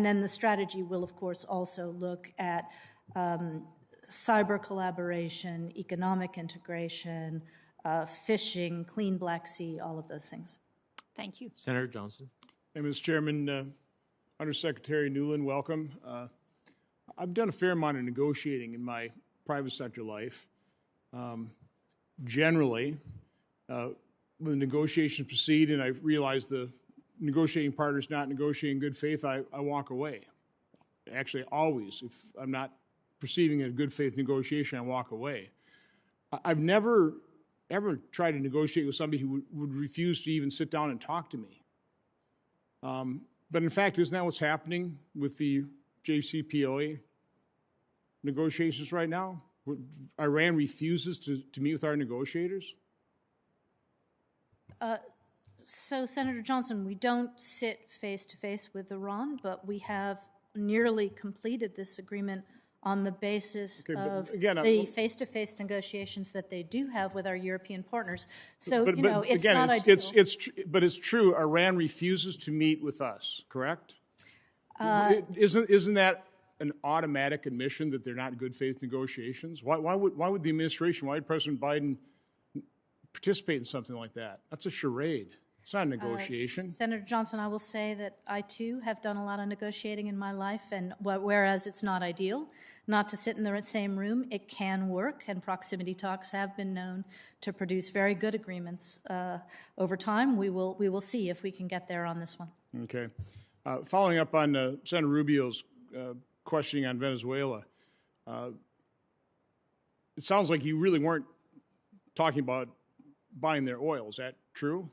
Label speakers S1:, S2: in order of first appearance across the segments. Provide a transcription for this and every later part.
S1: then the strategy will, of course, also look at cyber collaboration, economic integration, fishing, clean Black Sea, all of those things.
S2: Thank you.
S3: Senator Johnson.
S4: Hey, Mr. Chairman, Undersecretary Nuland, welcome. I've done a fair amount of negotiating in my private sector life. Generally, when the negotiations proceed and I realize the negotiating partner is not negotiating in good faith, I walk away. Actually, always. If I'm not perceiving a good faith negotiation, I walk away. I've never, ever tried to negotiate with somebody who would refuse to even sit down and talk to me. But in fact, isn't that what's happening with the JCPOA negotiations right now? Iran refuses to meet with our negotiators?
S1: So, Senator Johnson, we don't sit face-to-face with Iran, but we have nearly completed this agreement on the basis of the face-to-face negotiations that they do have with our European partners. So, it's not ideal.
S4: But it's true, Iran refuses to meet with us, correct? Isn't that an automatic admission that they're not good faith negotiations? Why would the administration, why would President Biden participate in something like that? That's a charade. It's not a negotiation.
S1: Senator Johnson, I will say that I, too, have done a lot of negotiating in my life, and whereas it's not ideal not to sit in the same room, it can work, and proximity talks have been known to produce very good agreements. Over time, we will see if we can get there on this one.
S4: Okay. Following up on Senator Rubio's questioning on Venezuela, it sounds like you really weren't talking about buying their oil. Is that true?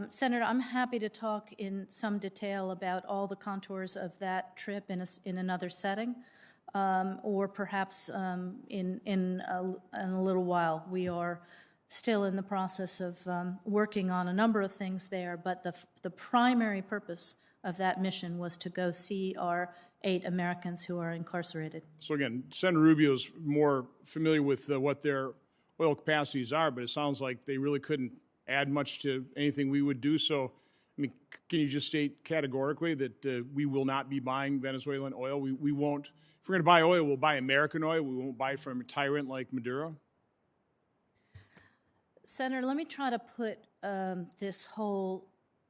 S1: Senator, I'm happy to talk in some detail about all the contours of that trip in another setting, or perhaps in a little while. We are still in the process of working on a number of things there, but the primary purpose of that mission was to go see our 8 Americans who are incarcerated. So
S4: again, Senator Rubio's more familiar with what their oil capacities are, but it sounds like they really couldn't add much to anything we would do. So, I mean, can you just state categorically that we will not be buying Venezuelan oil? We won't. If we're going to buy oil, we'll buy American oil. We won't buy from a tyrant like Maduro.
S1: Senator, let me try to put this whole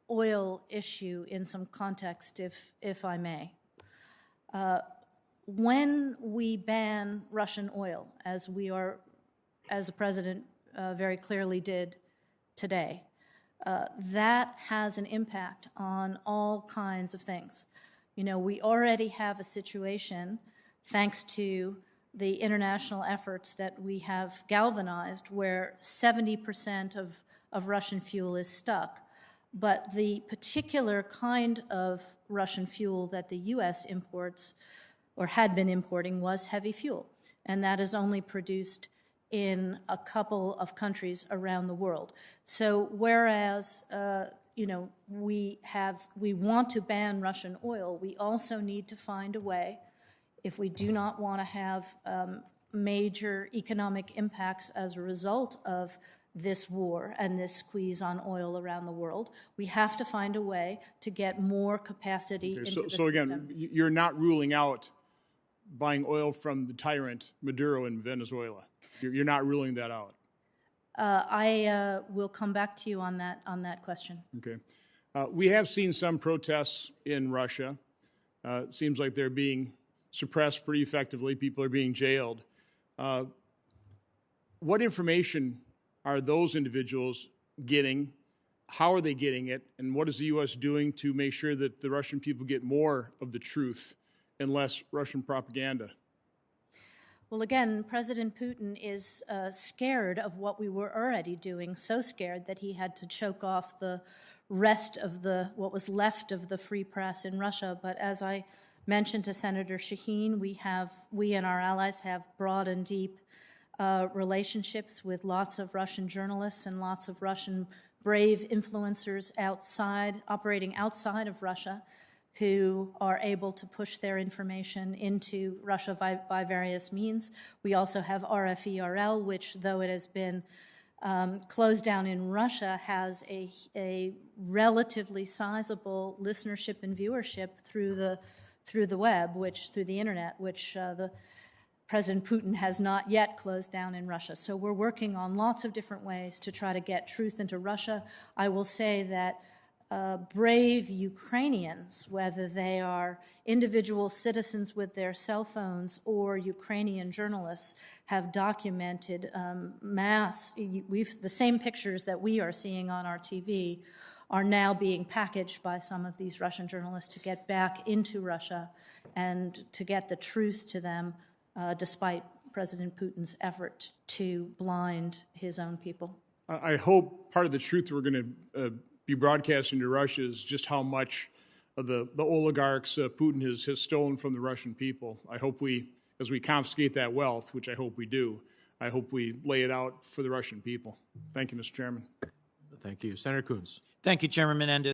S1: oil issue in some context, if I may. When we ban Russian oil, as the President very clearly did today, that has an impact on all kinds of things. We already have a situation, thanks to the international efforts that we have galvanized, where 70% of Russian fuel is stuck. But the particular kind of Russian fuel that the U.S. imports, or had been importing, was heavy fuel. And that is only produced in a couple of countries around the world. So whereas we want to ban Russian oil, we also need to find a way, if we do not want to have major economic impacts as a result of this war and this squeeze on oil around the world, we have to find a way to get more capacity into the system. So
S4: again, you're not ruling out buying oil from the tyrant Maduro in Venezuela. You're not ruling that out.
S1: I will come back to you on that question.
S4: Okay. We have seen some protests in Russia. It seems like they're being suppressed pretty effectively. People are being jailed. What information are those individuals getting? How are they getting it? And what is the U.S. doing to make sure that the Russian people get more of the truth and less Russian propaganda?
S1: Well, again, President Putin is scared of what we were already doing, so scared that he had to choke off the rest of what was left of the free press in Russia. But as I mentioned to Senator Shaheen, we and our allies have broad and deep relationships with lots of Russian journalists and lots of Russian brave influencers operating outside of Russia, who are able to push their information into Russia by various means. We also have RFERL, which, though it has been Close Down in Russia has a relatively sizable listenership and viewership through the web, through the internet, which the President Putin has not yet closed down in Russia. So we're working on lots of different ways to try to get truth into Russia. I will say that brave Ukrainians, whether they are individual citizens with their cell phones or Ukrainian journalists, have documented the same pictures that we are seeing on our TV are now being packaged by some of these Russian journalists to get back into Russia and to get the truth to them, despite President Putin's effort to blind his own people.
S4: I hope part of the truth we're going to be broadcasting to Russia is just how much of the oligarchs Putin has stolen from the Russian people. I hope as we confiscate that wealth, which I hope we do, I hope we lay it out for the Russian people. Thank you, Mr. Chairman.
S2: Thank you. Senator Coons.
S3: Thank you, Chairman Menendez.